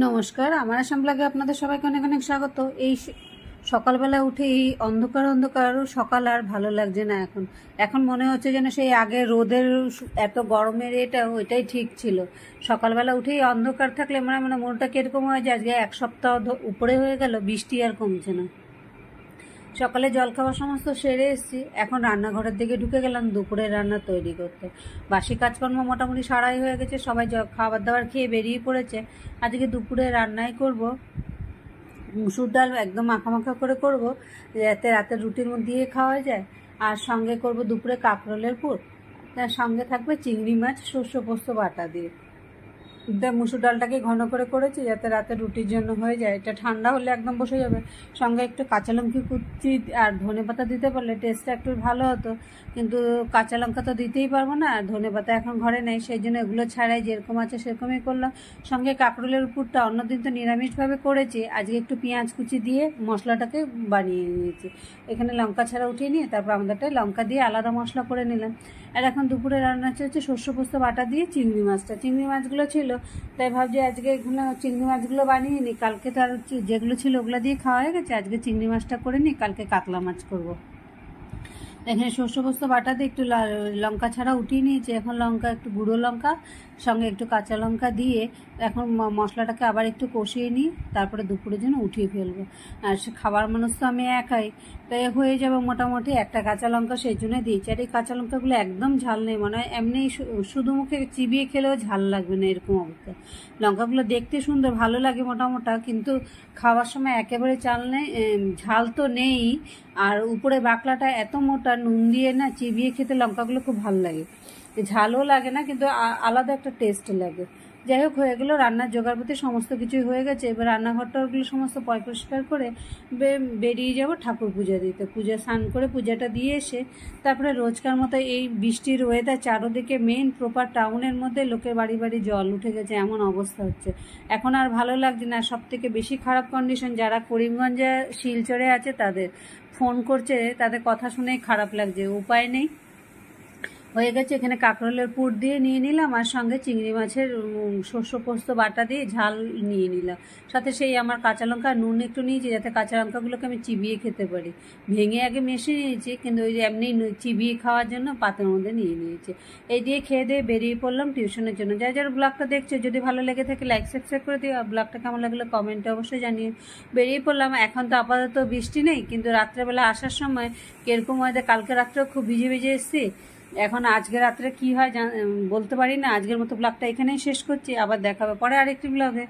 নমস্কার, আমার আসাম ব্লগে আপনাদের সবাইকে অনেক অনেক স্বাগত। এই সকালবেলা উঠে এই অন্ধকার অন্ধকার সকাল আর ভালো লাগছে না। এখন মনে হচ্ছে যেন সেই আগে রোদের এত গরমের ওইটাই ঠিক ছিল। সকালবেলা উঠেই অন্ধকার থাকলে মানে মনটা কিরকম হয়ে যায়, আজকে এক সপ্তাহ উপরে হয়ে গেল, বৃষ্টি আর কমছে না। সকালে জলখাবার সমস্ত সেরে এসেছি, এখন রান্নাঘরের দিকে ঢুকে গেলাম দুপুরের রান্না তৈরি করতে। বাসি কাজকর্ম মোটামুটি সারাই হয়ে গেছে, সবাই খাবার দাবার খেয়ে বেরিয়ে পড়েছে। আজকে দুপুরে রান্নাই করব মুসুর ডাল, একদম মাখা মাখা করে করব, যাতে রাতের রুটির মধ্যে দিয়ে খাওয়া যায়। আর সঙ্গে করব দুপুরে কাঁকরোলের পুর, তার সঙ্গে থাকবে চিংড়ি মাছ সর্ষে পোস্ত বাটা দিয়ে। মুসুর ডালটাকে ঘন করে করেছি যাতে রাতে রুটির জন্য হয়ে যায়। এটা ঠান্ডা হলে একদম বসে যাবে। সঙ্গে একটু কাঁচা লঙ্কা কুচি আর ধনে পাতা দিতে পারলে টেস্টটা একটু ভালো হতো, কিন্তু কাঁচা লঙ্কা তো দিতেই পারবো না, আর ধনে পাতা এখন ঘরে নেই, সেই জন্য এগুলো ছাড়াই যেরকম আছে সেরকমই করলাম। সঙ্গে কাঁকরোলের পুরটা অন্যদিন তো নিরামিষভাবে করেছি, আজকে একটু পেঁয়াজ কুচি দিয়ে মশলাটাকে বানিয়ে নিয়েছি। এখানে লঙ্কা ছাড়া উঠিয়ে নিয়ে তারপর আমাদেরটা লঙ্কা দিয়ে আলাদা মশলা করে নিলাম। আর এখন দুপুরে রান্না হচ্ছে সর্ষে পোস্ত বাটা দিয়ে চিংড়ি মাছটা। চিংড়ি মাছগুলো ছিল, তাই ভাবছি আজকে এগুলো চিংড়ি মাছগুলো বানিয়ে নিই, কালকে তো আর যেগুলো ছিল ওগুলো দিয়ে খাওয়া হয়ে গেছে, আজকে চিংড়ি মাছটা করে নিই, কালকে কাতলা মাছ করবো। এখানে সর্ষে পোস্ত বাটাতে একটু লঙ্কা ছাড়া উঠিয়ে নিয়েছি। এখন লঙ্কা, একটু গুঁড়ো লঙ্কা সঙ্গে একটু কাঁচা লঙ্কা দিয়ে এখন মশলাটাকে আবার একটু কষিয়ে নিই, তারপরে দুপুরের জন্য উঠিয়ে ফেলবো। আর খাবার মানুষ তো আমি একাই, তাই হয়ে যাবে মোটামুটি। একটা কাঁচা লঙ্কা সেই জন্য দিয়েছি। আর এই কাঁচা লঙ্কাগুলো একদম ঝাল নেই, মানে এমনি শুধু মুখে চিবিয়ে খেলেও ঝাল লাগবে না, এরকম অবস্থা। লঙ্কাগুলো দেখতে সুন্দর, ভালো লাগে মোটামোটা, কিন্তু খাওয়ার সময় একেবারে ঝাল তো নেই। আর উপরে বাকলাটা এত মোটা, নুন দিয়ে না চিবিয়ে খেতে লঙ্কাগুলো খুব ভালো লাগে, ঝালও লাগে না, কিন্তু আলাদা একটা টেস্ট লাগে। যাই হোক, হয়ে গেলো রান্নার জোগাড়পাতি সমস্ত কিছুই হয়ে গেছে। এবার রান্নাঘরটাগুলো সমস্ত পরিষ্কার করে বেরিয়ে যাব ঠাকুর পূজা দিতে। স্নান করে পূজাটা দিয়ে এসে তারপরে রোজকার মতো এই বৃষ্টির ওয়েদার, চারোদিকে মেন প্রপার টাউনের মধ্যে লোকের বাড়ি বাড়ি জল উঠে গেছে, এমন অবস্থা হচ্ছে। এখন আর ভালো লাগছে না। সব থেকে বেশি খারাপ কন্ডিশন যারা করিমগঞ্জে শিলচরে আছে, তাদের ফোন করছে, তাদের কথা শুনেই খারাপ লাগছে, উপায় নেই। হয়ে গেছে। এখানে কাঁকরোলের পুর দিয়ে নিয়ে নিলাম, আর সঙ্গে চিংড়ি মাছের সর্ষে পোস্ত বাটা দিয়ে ঝাল নিয়ে নিলাম। সাথে সেই আমার কাঁচা লঙ্কা নুন একটু নিয়েছি, যাতে কাঁচা লঙ্কাগুলোকে আমি চিবিয়ে খেতে পারি। ভেঙে আগে মেশে নিয়েছি, কিন্তু ওই যে এমনি চিবিয়ে খাওয়ার জন্য পাতের মধ্যে নিয়ে নিয়েছি। এই দিয়ে খেয়ে দিয়ে বেরিয়ে পড়লাম টিউশনের জন্য। যার যার ব্লগটা দেখছে, যদি ভালো লেগে থাকে লাইক সাবস্ক্রাইব করে দিও, আর ব্লগটা কেমন লাগলে কমেন্টে অবশ্যই জানিয়ে। বেরিয়ে পড়লাম। এখন তো আপাতত বৃষ্টি নেই, কিন্তু রাত্রেবেলা আসার সময় কিরকম হয়, কালকে রাত্রেও খুব ভিজে ভিজে এসেছি। এখন আজকে রাত্রে কি হয় বলতে পারি না। আজকের মতো ব্লগটা এখানেই শেষ করছি, আবার দেখাবে পরে আরেকটি ব্লগে।